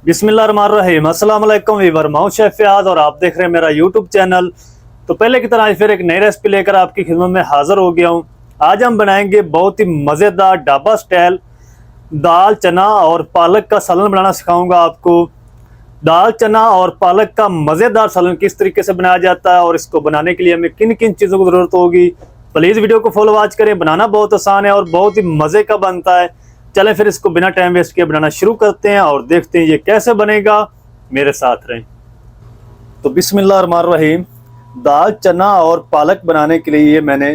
बिस्मिल्लाहिर्रहमानिर्रहीम। अस्सलाम वालेकुम वीवर, मैं हूं शेफ फयाज और आप देख रहे हैं मेरा यूट्यूब चैनल। तो पहले की तरह आज फिर एक नई रेसिपी लेकर आपकी खिदमत में हाजिर हो गया हूं। आज हम बनाएंगे बहुत ही मज़ेदार ढाबा स्टाइल दाल चना और पालक का सालन बनाना सिखाऊंगा आपको। दाल चना और पालक का मज़ेदार सालन किस तरीके से बनाया जाता है और इसको बनाने के लिए हमें किन किन चीज़ों की ज़रूरत होगी, प्लीज़ वीडियो को फॉलो वॉच करें। बनाना बहुत आसान है और बहुत ही मज़े का बनता है। चलें फिर इसको बिना टाइम वेस्ट किए बनाना शुरू करते हैं और देखते हैं ये कैसे बनेगा। मेरे साथ रहें। तो बिस्मिल्लाहिर्रहमानिर्रहीम। दाल चना और पालक बनाने के लिए ये मैंने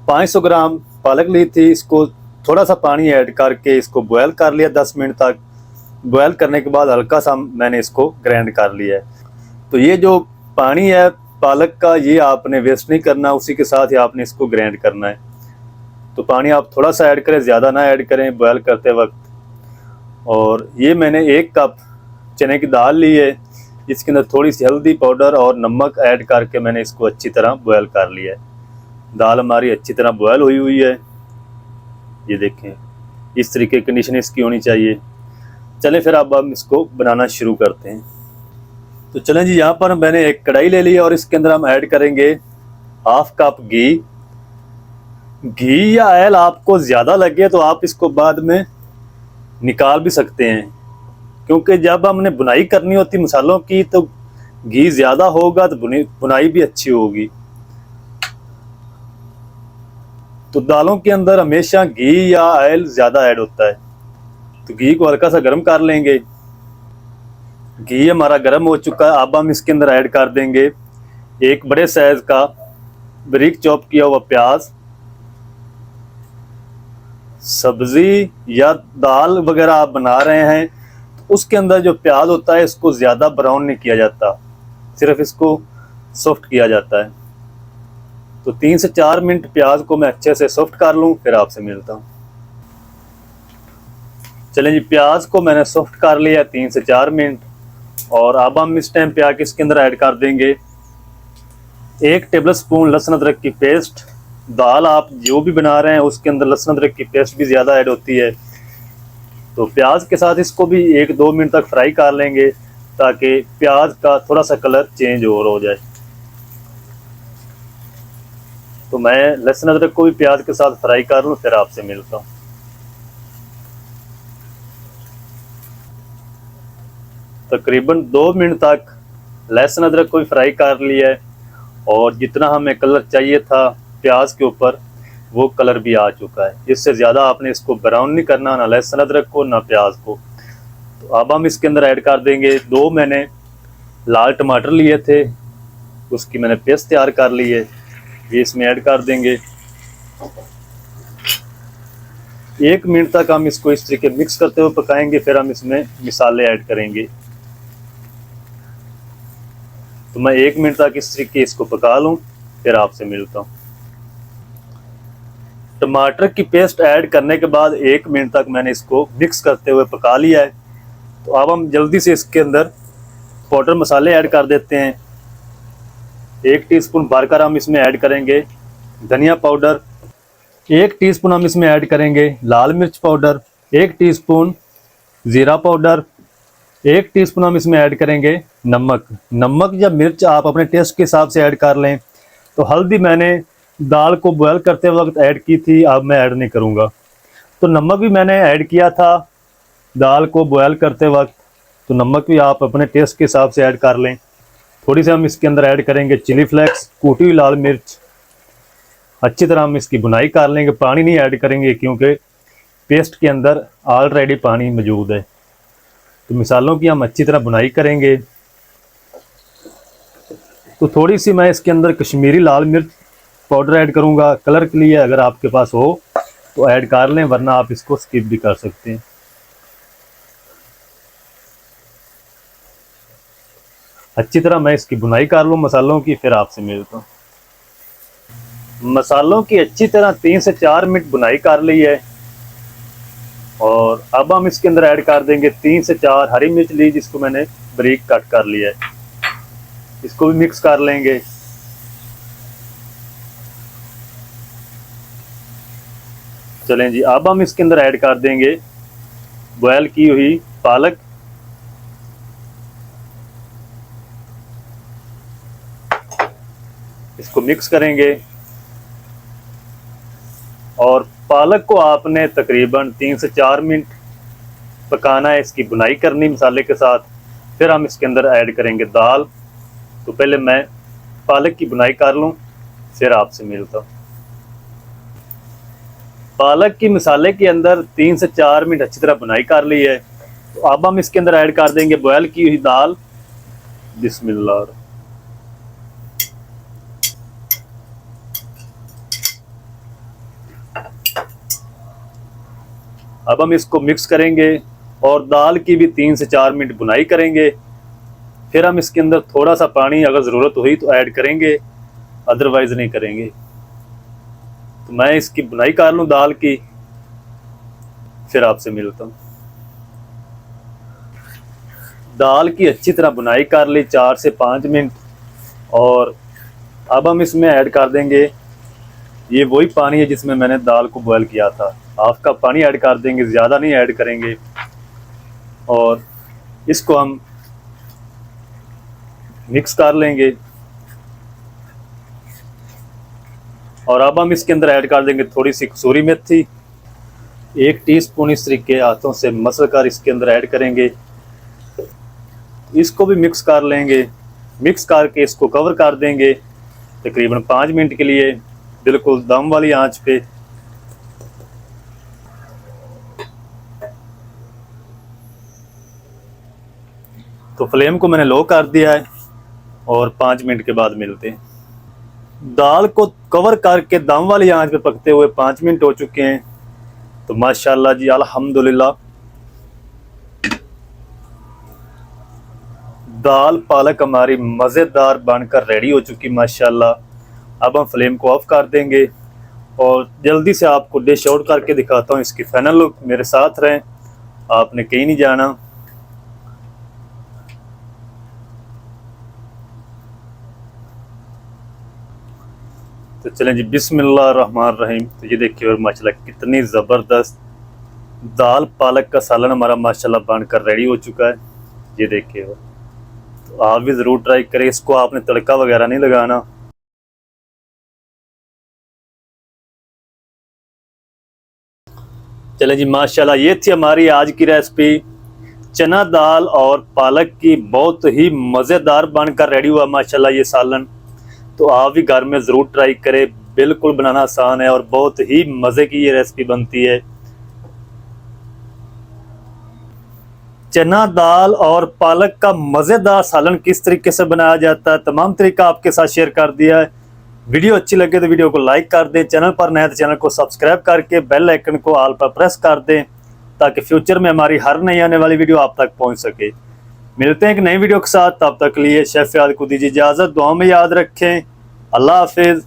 500 ग्राम पालक ली थी। इसको थोड़ा सा पानी ऐड करके इसको बॉयल कर लिया 10 मिनट तक। बॉयल करने के बाद हल्का सा मैंने इसको ग्राइंड कर लिया है। तो ये जो पानी है पालक का ये आपने वेस्ट नहीं करना, उसी के साथ ही आपने इसको ग्राइंड करना है। तो पानी आप थोड़ा सा ऐड करें, ज़्यादा ना ऐड करें बॉयल करते वक्त। और ये मैंने 1 कप चने की दाल ली है, इसके अंदर थोड़ी सी हल्दी पाउडर और नमक ऐड करके मैंने इसको अच्छी तरह बॉयल कर लिया है। दाल हमारी अच्छी तरह बॉयल हुई है। ये देखें, इस तरीके की कंडीशन इसकी होनी चाहिए। चलें फिर अब हम इसको बनाना शुरू करते हैं। तो चलें जी, यहाँ पर मैंने एक कढ़ाई ले ली है और इसके अंदर हम ऐड करेंगे 1/2 कप घी या ऑयल आपको ज़्यादा लगे तो आप इसको बाद में निकाल भी सकते हैं, क्योंकि जब हमने बुनाई करनी होती मसालों की तो घी ज़्यादा होगा तो बुनाई भी अच्छी होगी। तो दालों के अंदर हमेशा घी या ऑयल ज़्यादा ऐड होता है। तो घी को हल्का सा गर्म कर लेंगे। घी हमारा गर्म हो चुका है। अब हम इसके अंदर ऐड कर देंगे 1 बड़े साइज़ का बारीक चॉप किया हुआ प्याज। सब्जी या दाल वगैरह आप बना रहे हैं तो उसके अंदर जो प्याज होता है इसको ज़्यादा ब्राउन नहीं किया जाता, सिर्फ इसको सॉफ्ट किया जाता है। तो 3 से 4 मिनट प्याज को मैं अच्छे से सॉफ्ट कर लूँ, फिर आपसे मिलता हूँ। चलें जी, प्याज को मैंने सॉफ्ट कर लिया 3 से 4 मिनट। और अब हम इस टाइम प्याज इसके अंदर ऐड कर देंगे 1 टेबल स्पून लहसुन अदरक की पेस्ट। दाल आप जो भी बना रहे हैं उसके अंदर लहसुन अदरक की पेस्ट भी ज़्यादा ऐड होती है। तो प्याज के साथ इसको भी 1-2 मिनट तक फ्राई कर लेंगे ताकि प्याज का थोड़ा सा कलर चेंज और हो जाए। तो मैं लहसुन अदरक को भी प्याज के साथ फ्राई कर लूँ, फिर आपसे मिलता हूँ। तकरीबन 2 मिनट तक लहसुन अदरक को भी फ्राई कर लिया है और जितना हमें कलर चाहिए था प्याज के ऊपर वो कलर भी आ चुका है। इससे ज़्यादा आपने इसको ब्राउन नहीं करना, ना लहसुन अदरक को ना प्याज को। तो अब हम इसके अंदर ऐड कर देंगे 2 मैंने लाल टमाटर लिए थे, उसकी मैंने पेस्ट तैयार कर ली है, ये इसमें ऐड कर देंगे। 1 मिनट तक हम इसको इस तरीके मिक्स करते हुए पकाएंगे, फिर हम इसमें मसाले ऐड करेंगे। तो मैं 1 मिनट तक इस तरीके इसको पका लूँ, फिर आपसे मिलता हूँ। टमाटर की पेस्ट ऐड करने के बाद 1 मिनट तक मैंने इसको मिक्स करते हुए पका लिया है। तो अब हम जल्दी से इसके अंदर पाउडर मसाले ऐड कर देते हैं। 1 टीस्पून भरकर हम इसमें ऐड करेंगे धनिया पाउडर। 1 टीस्पून हम इसमें ऐड करेंगे लाल मिर्च पाउडर। 1 टीस्पून ज़ीरा पाउडर। 1 टीस्पून हम इसमें ऐड करेंगे नमक या मिर्च आप अपने टेस्ट के हिसाब से ऐड कर लें। तो हल्दी मैंने दाल को बॉयल करते वक्त ऐड की थी, अब मैं ऐड नहीं करूँगा। तो नमक भी मैंने ऐड किया था दाल को बॉयल करते वक्त, तो नमक भी आप अपने टेस्ट के हिसाब से ऐड कर लें। थोड़ी सी हम इसके अंदर ऐड करेंगे चिली फ्लेक्स, कूटी हुई लाल मिर्च। अच्छी तरह हम इसकी भुनाई कर लेंगे, पानी नहीं ऐड करेंगे क्योंकि पेस्ट के अंदर ऑलरेडी पानी मौजूद है। तो मसालों की हम अच्छी तरह भुनाई करेंगे। तो थोड़ी सी मैं इसके अंदर कश्मीरी लाल मिर्च पाउडर ऐड करूंगा कलर के लिए, अगर आपके पास हो तो ऐड कर लें, वरना आप इसको स्किप भी कर सकते हैं। अच्छी तरह मैं इसकी भुनाई कर लूँ मसालों की, फिर आपसे मिलता हूँ। मसालों की अच्छी तरह 3 से 4 मिनट भुनाई कर ली है और अब हम इसके अंदर ऐड कर देंगे 3 से 4 हरी मिर्च ली, जिसको मैंने बारीक कट कर लिया है। इसको भी मिक्स कर लेंगे। चलें जी, अब हम इसके अंदर ऐड कर देंगे बॉयल की हुई पालक। इसको मिक्स करेंगे। और पालक को आपने तकरीबन 3 से 4 मिनट पकाना है, इसकी बुनाई करनी मसाले के साथ। फिर हम इसके अंदर ऐड करेंगे दाल। तो पहले मैं पालक की बुनाई कर लूँ, फिर आपसे मिलता हूँ। पालक की मसाले के अंदर 3 से 4 मिनट अच्छी तरह बुनाई कर ली है। तो अब हम इसके अंदर ऐड कर देंगे बॉयल की हुई दाल। बिस्मिल्लाह। अब हम इसको मिक्स करेंगे और दाल की भी 3 से 4 मिनट बुनाई करेंगे। फिर हम इसके अंदर थोड़ा सा पानी अगर ज़रूरत हुई तो ऐड करेंगे, अदरवाइज़ नहीं करेंगे। तो मैं इसकी बुनाई कर लूँ दाल की, फिर आपसे मिलता हूँ। दाल की अच्छी तरह बुनाई कर ली 4 से 5 मिनट। और अब हम इसमें ऐड कर देंगे, ये वही पानी है जिसमें मैंने दाल को बॉयल किया था। हाफ कप पानी ऐड कर देंगे, ज़्यादा नहीं ऐड करेंगे। और इसको हम मिक्स कर लेंगे। और अब हम इसके अंदर ऐड कर देंगे थोड़ी सी कसूरी मेथी। 1 टीस्पून इस तरीके हाथों से मसल कर इसके अंदर ऐड करेंगे। इसको भी मिक्स कर लेंगे। मिक्स करके इसको कवर कर देंगे तकरीबन 5 मिनट के लिए, बिल्कुल दम वाली आंच पे। तो फ्लेम को मैंने लो कर दिया है और 5 मिनट के बाद मिलते हैं। दाल को कवर करके दम वाली आंच पे पकते हुए 5 मिनट हो चुके हैं। तो माशाल्लाह जी, अल्हम्दुलिल्लाह, दाल पालक हमारी मज़ेदार बनकर रेडी हो चुकी माशाल्लाह। अब हम फ्लेम को ऑफ कर देंगे और जल्दी से आपको डिश आउट करके दिखाता हूँ इसकी फाइनल लुक। मेरे साथ रहें, आपने कहीं नहीं जाना। तो चलें जी, बिस्मिल्लाह रहमान रहीम। तो ये देखिए और माशाल्लाह कितनी ज़बरदस्त दाल पालक का सालन हमारा माशाल्लाह बनकर रेडी हो चुका है। ये देखिए, तो आप भी ज़रूर ट्राई करें। इसको आपने तड़का वगैरह नहीं लगाना। चलें जी, माशाल्लाह ये थी हमारी आज की रेसिपी, चना दाल और पालक की। बहुत ही मज़ेदार बनकर रेडी हुआ माशाल्लाह ये सालन। तो आप भी घर में ज़रूर ट्राई करें, बिल्कुल बनाना आसान है और बहुत ही मज़े की ये रेसिपी बनती है। चना दाल और पालक का मज़ेदार सालन किस तरीके से बनाया जाता है, तमाम तरीका आपके साथ शेयर कर दिया है। वीडियो अच्छी लगे तो वीडियो को लाइक कर दें, चैनल पर नए तो चैनल को सब्सक्राइब करके बेल आइकन को ऑल पर प्रेस कर दें, ताकि फ्यूचर में हमारी हर नई आने वाली वीडियो आप तक पहुंच सके। मिलते हैं एक नई वीडियो के साथ, तब तक के लिए शेफ याद को दीजिए इजाज़त। दुआ में याद रखें। अल्लाह हाफिज़।